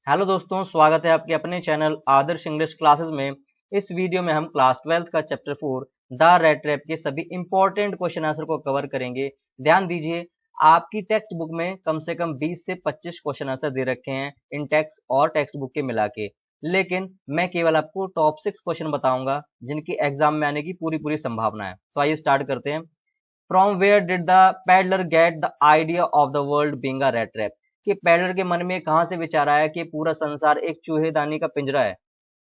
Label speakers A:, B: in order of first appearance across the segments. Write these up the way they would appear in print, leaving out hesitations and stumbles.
A: Hello दोस्तों, स्वागत है आपके अपने चैनल आदर्श इंग्लिश क्लासेस में। इस वीडियो में हम क्लास 12th का चैप्टर 4 द रेट ट्रैप के सभी इंपॉर्टेंट क्वेश्चन आंसर को कवर करेंगे। ध्यान दीजिए, आपकी टेक्स्ट बुक में कम से कम 20 से 25 क्वेश्चन आंसर दे रखे हैं इन टेक्स्ट और टेक्स्ट बुक के मिला के, लेकिन मैं केवल आपको टॉप 6 क्वेश्चन बताऊंगा जिनकी एग्जाम में आने की पूरी संभावना है। तो आइए स्टार्ट करते हैं। From where did the peddler get the idea of the world being a rat trap? कि पैडलर के मन में कहां से विचार आया कि पूरा संसार एक चूहेदानी का पिंजरा है?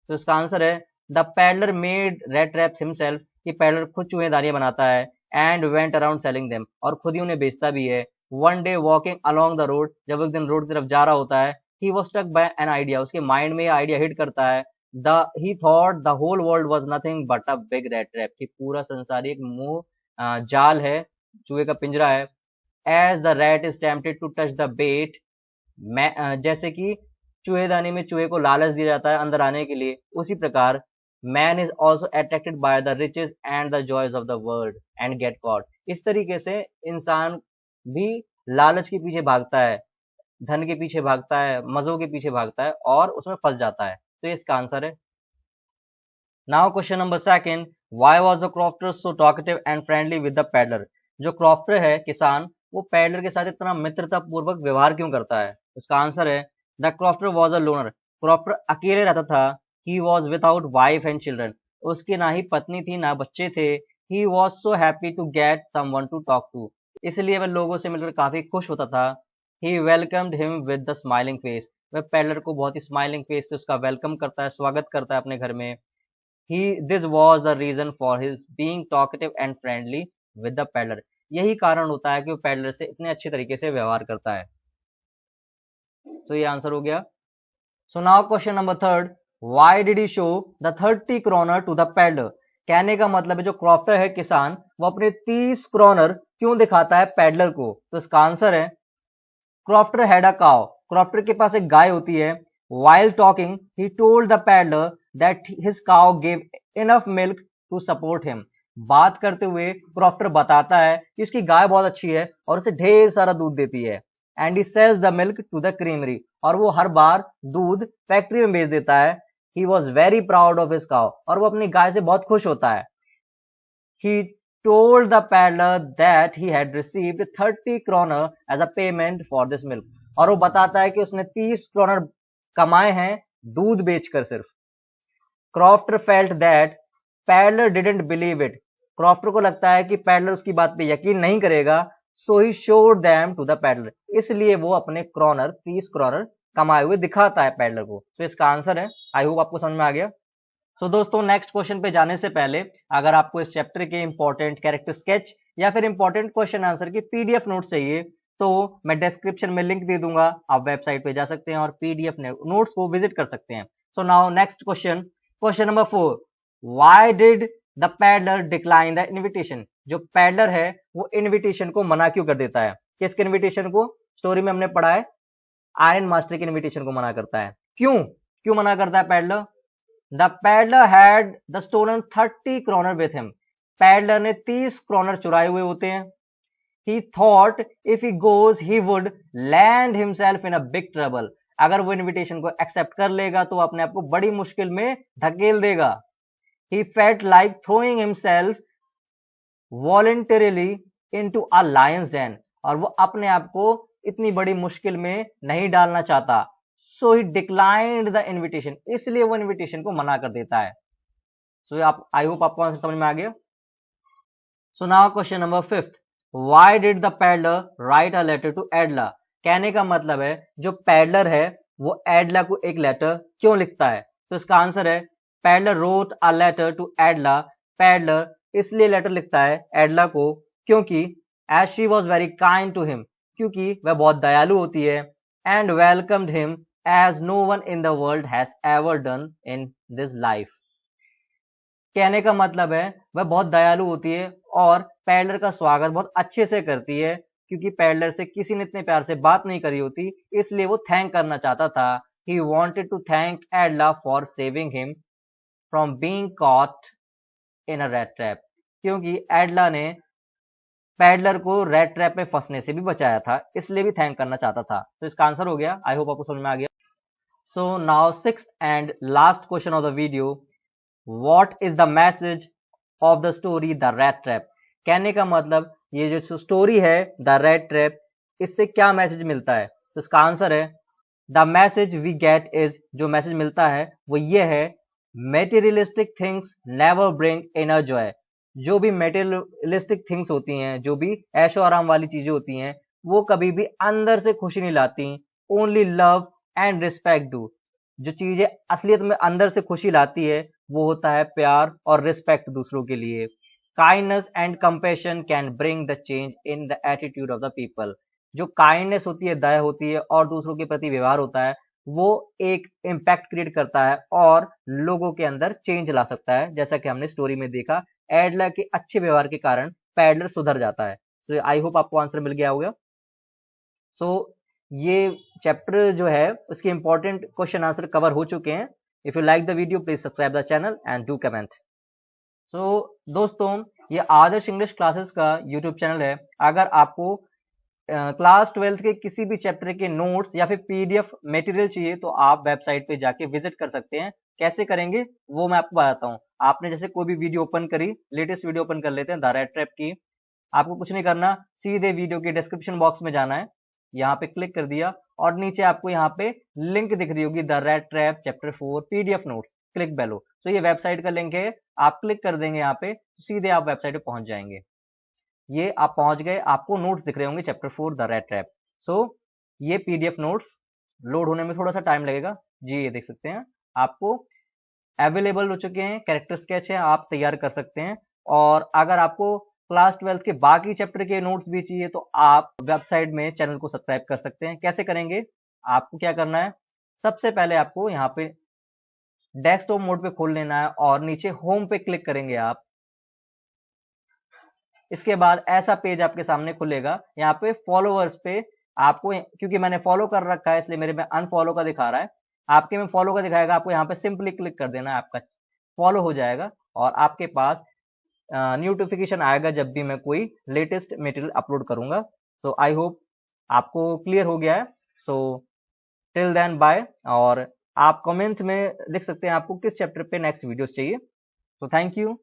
A: तो इसका आंसर है the peddler made rate traps himself. कि पैडलर खुद चूहेदानियां बनाता है and went around selling them, और खुद ही उन्हें बेचता भी है। One day walking along the road, जब एक दिन रोड की तरफ जा रहा होता है, he was struck by an idea, उसके माइंड में आइडिया हिट करता है। The he thought the whole world was nothing but a big rat trap, कि पूरा संसार एक मुंह जाल है, चूहे का पिंजरा है। As the rat is tempted to touch the bait, जैसे कि चूहेदानी में चूहे को लालच दिया जाता है अंदर आने के लिए, उसी प्रकार man is also attracted by the riches and the joys of the world and get caught. इस तरीके से इंसान भी लालच के पीछे भागता है, धन के पीछे भागता है, मजों के पीछे भागता है और उसमें फंस जाता है। तो ये इसका आंसर है। Now question number second, why was the crofter so talkative and friendly with the peddler? जो क्रॉफ्टर है किसान, वो पैडलर के साथ इतना मित्रता पूर्वक व्यवहार क्यों करता है? इसका आंसर है the crofter was a loner. Crofter अकेले रहता था। He was without wife and children, उसकी ना ही पत्नी थी ना बच्चे थे। He was so happy to get someone to talk to, इसलिए वह लोगों से मिलकर काफी खुश होता था। He welcomed him with the smiling face, वह पैडलर को बहुत ही स्माइलिंग फेस से उसका वेलकम करता है, स्वागत करता है अपने घर में। This was the reason for his being talkative and friendly with the peddler। यही कारण होता है कि वो पैडलर से इतने अच्छे तरीके से व्यवहार करता है। तो ये आंसर हो गया। So now question number third, why did he show the 30 kroner to the peddler? कहने का मतलब है जो क्रॉफ्टर है किसान, वो अपने 30 क्रोनर क्यों दिखाता है पैडलर को? तो इसका आंसर है crofter had a cow, crofter के पास एक गाय होती है। While talking, he told the peddler that his cow gave enough milk to support him। बात करते हुए क्रॉफ्टर बताता है कि उसकी गाय बहुत अच्छी है और उसे ढेर सारा दूध देती है। And he sells the milk to the creamery, और वो हर बार दूध फैक्ट्री में बेच देता है। He was very proud of his cow, और वो अपनी गाय से बहुत खुश होता है। He told the peddler that he had received 30 kroner as a payment for this milk, और वो बताता है कि उसने 30 क्रोनर कमाए हैं दूध बेचकर सिर्फ। Crofter felt that peddler didn't believe it, crofter को लगता है कि पैडलर उसकी बात पे यकीन नहीं करेगा। So he showed them to the peddler, इसलिए वो अपने क्रोनर 30 क्रोनर कमाए हुए दिखाता है पैडलर को। तो इसका आंसर है। आई होप आपको समझ में आ गया। सो दोस्तों, नेक्स्ट क्वेश्चन पे जाने से पहले अगर आपको इस चैप्टर के इंपॉर्टेंट कैरेक्टर स्केच या फिर इंपॉर्टेंट क्वेश्चन आंसर की पीडीएफ नोट चाहिए, तो मैं डिस्क्रिप्शन में लिंक दे दूंगा, आप वेबसाइट पे जा सकते हैं और पीडीएफ नोट्स को विजिट कर सकते हैं। So now next question, question number 4, why did the peddler decline the invitation? जो पैडलर है वो इनविटेशन को मना क्यों कर देता है? किसके इनविटेशन को? स्टोरी में हमने पढ़ा है, आयरन मास्टर के इनविटेशन को मना करता है। क्यों क्यों मना करता है peddler? The peddler had the stolen 30 kroner with him, peddler ने 30 क्रोनर चुराए हुए होते हैं। He thought if he goes he would land himself in a big trouble, अगर वो इनविटेशन को एक्सेप्ट कर लेगा तो अपने आप को बड़ी मुश्किल में धकेल देगा। He felt like throwing himself voluntarily into a lion's den, और वो अपने आप को इतनी बड़ी मुश्किल में नहीं डालना चाहता। So he declined the invitation, इसलिए वो इनविटेशन को मना कर देता है। So आप, आई होप आपको आंसर समझ में आ गया। So now question number 5, Why did the peddler write a letter to Adla? कहने का मतलब है जो पैडलर है वो एडला को एक लेटर क्यों लिखता है? तो इसका आंसर है peddler wrote a letter to Edla, peddler इसलिए लेटर लिखता है एडला को क्योंकि as she was very kind to him, क्योंकि वह बहुत दयालु होती है। And welcomed him as no one in the world has ever done in this life. कहने का मतलब है वह बहुत दयालु होती है और पैडलर का स्वागत बहुत अच्छे से करती है, क्योंकि पैडलर से किसी ने इतने प्यार से बात नहीं करी होती, इसलिए वो थैंक करना चाहता था। He wanted to thank Edla for saving him from being caught in a rat trap, क्योंकि एडला ने पैडलर को रेट ट्रैप में फंसने से भी बचाया था, इसलिए भी थैंक करना चाहता था। तो इसका आंसर हो गया। आई होप आपको समझ में आ गया। So now sixth and last question of the video, what is the message of the story The Rat Trap? कहने का मतलब ये जो स्टोरी है द रेट ट्रैप, इससे क्या मैसेज मिलता है? तो इसका आंसर है the message we get is, जो मैसेज मिलता है वो ये है, materialistic things never bring inner joy. जो भी मेटेरियलिस्टिक थिंग्स होती हैं, जो भी ऐशो आराम वाली चीजें होती हैं, वो कभी भी अंदर से खुशी नहीं लाती। Only love and respect do. जो चीजें असलियत में अंदर से खुशी लाती है वो होता है प्यार और रिस्पेक्ट दूसरों के लिए। Kindness and compassion can bring the change in the attitude of the people. जो काइंडनेस होती है, दया होती है और दूसरों के प्रति व्यवहार होता है, वो एक इम्पैक्ट क्रिएट करता है और लोगों के अंदर चेंज ला सकता है। जैसा कि हमने स्टोरी में देखा, एडलर के अच्छे व्यवहार के कारण पैडलर सुधर जाता है। सो आई होप आपको आंसर मिल गया होगा। सो ये चैप्टर जो है उसके इंपॉर्टेंट क्वेश्चन आंसर कवर हो चुके हैं। If you like the video please subscribe the channel and do comment. So दोस्तों, ये आदर्श इंग्लिश क्लासेस का यूट्यूब चैनल है। अगर आपको क्लास 12th के किसी भी चैप्टर के नोट्स या फिर पीडीएफ मटेरियल चाहिए तो आप वेबसाइट पे जाके विजिट कर सकते हैं। कैसे करेंगे वो मैं आपको बताता हूँ। आपने जैसे कोई भी वीडियो ओपन करी, लेटेस्ट वीडियो ओपन कर लेते हैं द रेट ट्रैप की। आपको कुछ नहीं करना, सीधे वीडियो के डिस्क्रिप्शन बॉक्स में जाना है, यहाँ पे क्लिक कर दिया और नीचे आपको यहाँ पे लिंक दिख रही होगी the rat trap chapter 4 PDF notes, click below. तो ये वेबसाइट का लिंक है, आप क्लिक कर देंगे यहाँ पे, सीधे आप वेबसाइट पे पहुंच जाएंगे। ये आप पहुंच गए, आपको नोट्स दिख रहे होंगे चैप्टर 4 द रेट ट्रैप। सो ये पीडीएफ नोट्स लोड होने में थोड़ा सा टाइम लगेगा जी। ये देख सकते हैं आपको अवेलेबल हो चुके हैं, कैरेक्टर स्केच है, आप तैयार कर सकते हैं। और अगर आपको क्लास 12th के बाकी चैप्टर के नोट्स भी चाहिए तो आप वेबसाइट में चैनल को सब्सक्राइब कर सकते हैं। कैसे करेंगे, आपको क्या करना है, सबसे पहले आपको यहाँ पे डेस्कटॉप मोड पे खोल लेना है और नीचे होम पे क्लिक करेंगे आप। इसके बाद ऐसा पेज आपके सामने खुलेगा। यहाँ पे फॉलोअर्स पे आपको, क्योंकि मैंने फॉलो कर रखा है इसलिए मेरे में अनफॉलो का दिखा रहा है, आपके में फॉलो का दिखाएगा। आपको यहाँ पे सिंपली क्लिक कर देना है, आपका फॉलो हो जाएगा और आपके पास नोटिफिकेशन आएगा जब भी मैं कोई लेटेस्ट मटेरियल अपलोड करूंगा। सो आई होप आपको क्लियर हो गया है। So till then bye. और आप कमेंट में लिख सकते हैं आपको किस चैप्टर पे नेक्स्ट वीडियोस चाहिए। So thank you.